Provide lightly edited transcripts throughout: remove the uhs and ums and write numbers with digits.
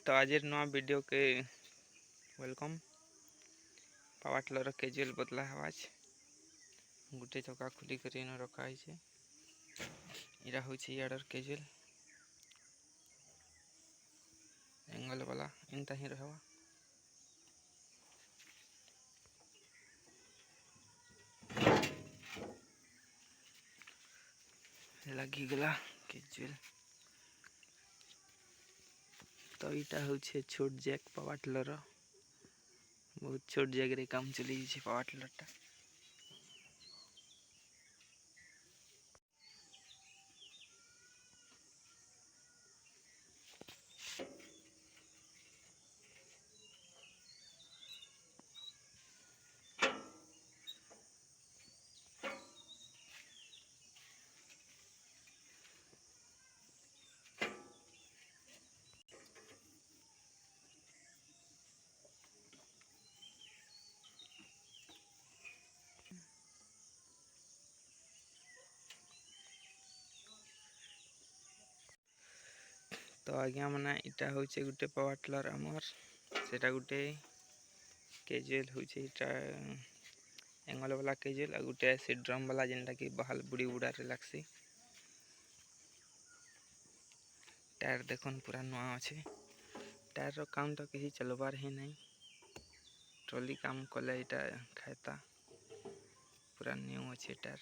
तो आज नवा वीडियो के वेलकम। पावर टिलर कैजुअल बदला आवाज गोटे चका खुली कर रखा है। इरा हूँ यार्डर कैजुअल एंगल वाला इनता ही रहा लगिगला कैजुअल। तो यहाँ हूँ छोट जैक पावर टिलर बहुत छोट जैक रे काम चली पावर टिलर टा। तो आज्ञा माना इटा हूँ गोटे पावर टिलर आमर सेटा गोटे कैजुअल हूँ एंगल वाला कैजुअल और गोटे से ड्रम वाला जेनटा कि बहाल बुड़ी बुड़ा लगसी। टायर देखन पूरा नुआ अच्छे। टायर रो काम तो किसी चलबार ही नहीं। ट्रॉली काम कले यहाँ खाएता पूरा न्यू अच्छे टायर।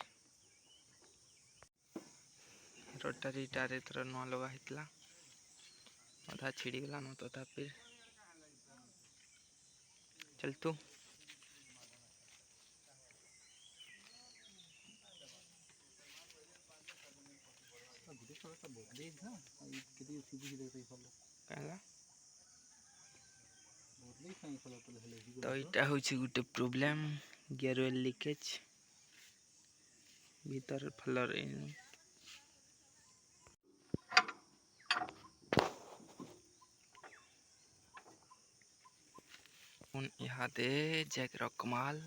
रोटारी टायर एथर नुआ लगा होता अधा छिड़गला न तथा फिर चलतु तो यहाँ हूँ गोटे प्रोब्लेम गियर ऑयल लीकेज भीतर फलर यहाँ दे जैक रो कमाल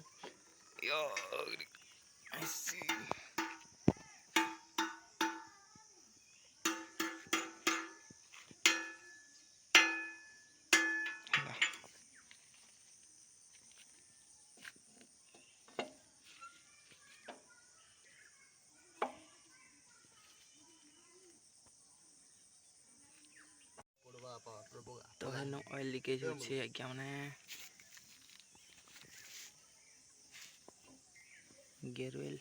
तो हेनो ऑयल लीकेज होछे क्या माने गियर ऑयल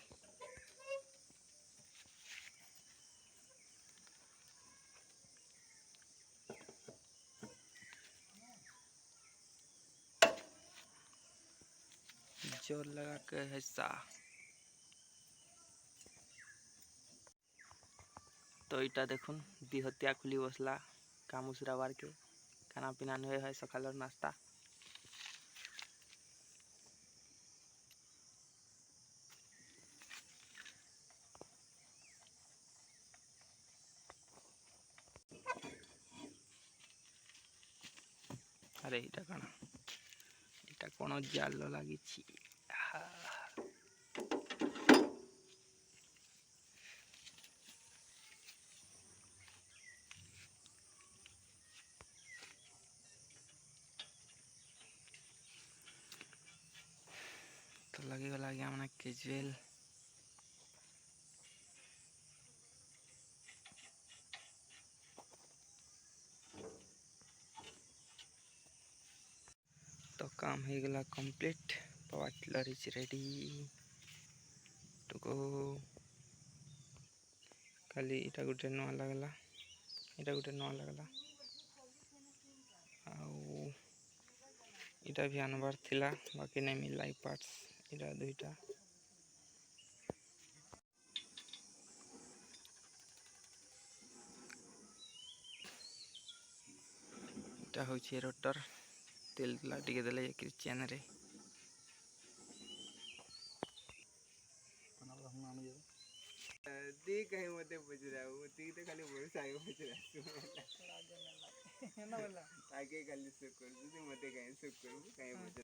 जोर लगा के हिस्सा। तो इटा देखुन दिहतिया खुली बसला कामुसरा बार के खाना पीना नुए है सकालर नाश्ता। अरे इटा कौन जाल लगी तो लगे वाला गया मैंने कैजुअल तो काम हो गला complete. Power tiller is ready to go. खाली इटा गोटे नुआ लगला आउ इटा भी आनबार थिला बाकी नहीं मिलला पार्ट्स इटा दुईटा। इटा हूँ रोटर तेल टिके देले चेन रे दी कहीं मते बजरा दी तो खाली भरोसा आगे बजरा आगे खाली सुकर मते कहीं सुकर कहीं बजरा।